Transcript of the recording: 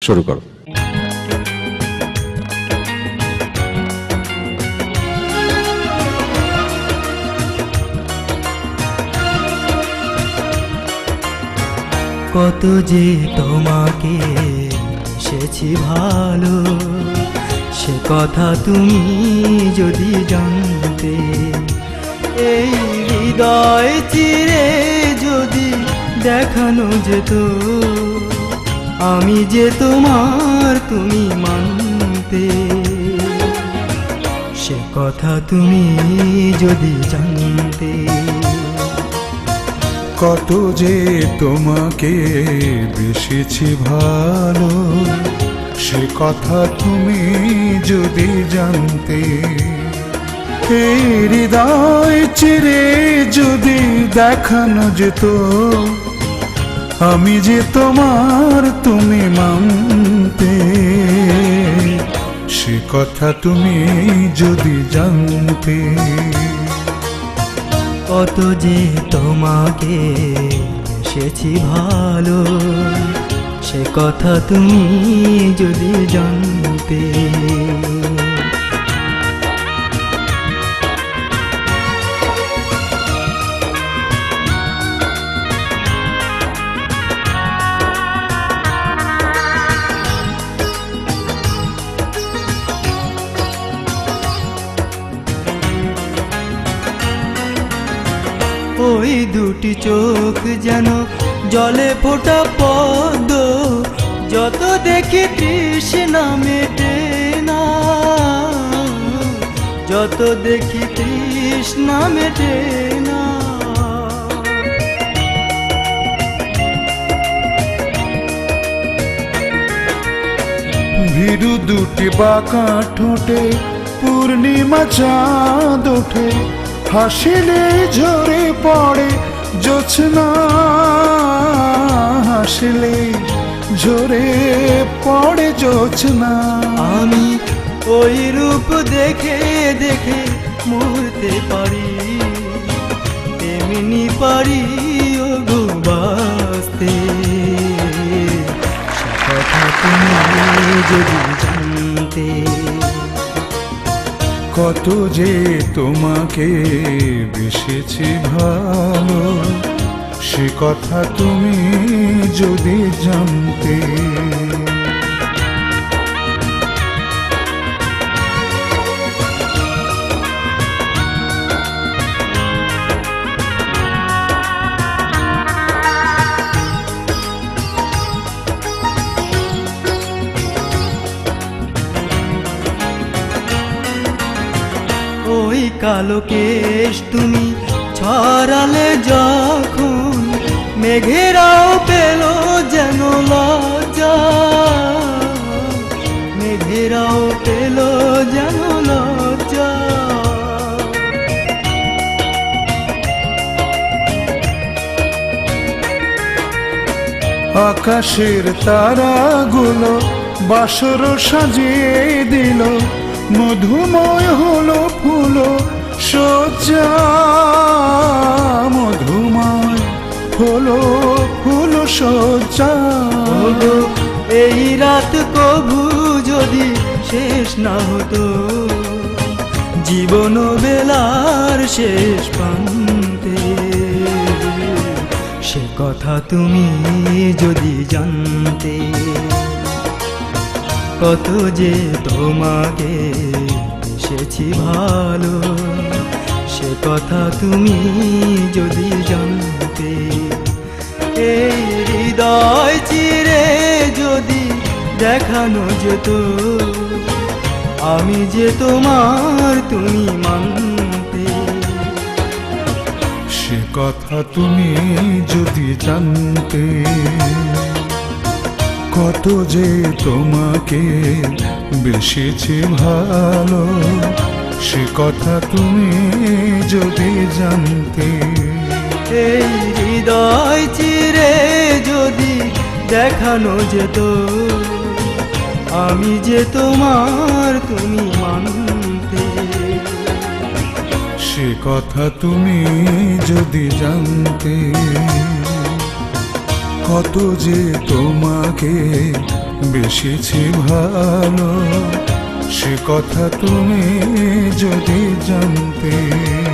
শুরু করো। কত যে তোমাকে বেসেছি ভালো, সে কথা তুমি যদি জানতে। এই হৃদয় চিরে যদি দেখানো যেত, আমি যে তোমার তুমি মানতে। সে কথা তুমি যদি জানতে। কত যে তোমাকে বেসেছি ভালো, সে কথা তুমি যদি জানতে। এই হৃদয় চিরে যদি দেখানো যেত, আমি যে তোমার তুমি মানতে। সে কথা তুমি যদি জানতে। কত যে তোমাকে বেসেছি ভালো, সে কথা তুমি যদি জানতে। ওই দুটি চোখ যেন জলে ফোটা পদ্ম, যত দেখি তৃষ্ণা মেটে না, যত দেখি তৃষ্ণা মেটে না। ভীরু দুটি বাঁকা ঠোঁটে পূর্ণিমা চাঁদ ওঠে, হাসিলে ঝরে পড়ে জোছনা, হাসিলে ঝরে পড়ে জোছনা। আমি ওই রূপ দেখে দেখে মরতে পারি, তেমনি পারি ও গো বাঁচতে। সে কথা তুমি যদি জানতে। কত যে তোমাকে বেসেছি ভালো, সে কথা তুমি যদি জানতে। ওই কালো কেশ তুমি ছড়ালে যখন, মেঘেরাও পেল যেন লজ্জা, মেঘেরাও পেল যেন লজ্জা। আকাশের তারাগুলো বাসর সাজিয়ে দিল, মধুময় হলো ফুল সজ্জা, মধুময় হলো ফুল সজ্জা। এই রাত কভু যদি শেষ না হতো, জীবন বেলার শেষ প্রান্তে। সে কথা তুমি যদি জানতে। কত যে তোমাকে বেসেছি ভালো, সে কথা তুমি যদি জানতে। এই হৃদয় চিরে যদি দেখানো যেত, আমি যে তোমার তুমি মানতে। সে কথা তুমি যদি জানতে। কত যে তোমাকে বেসেছি ভালো, সে কথা তুমি যদি জানতে। এই হৃদয় চিরে যদি দেখানো যেত, আমি যে তোমার তুমি মানতে। সে কথা তুমি যদি জানতে। কত যে তোমাকে বেশেছি ভালো, সে কথা তুমি যদি জানতে।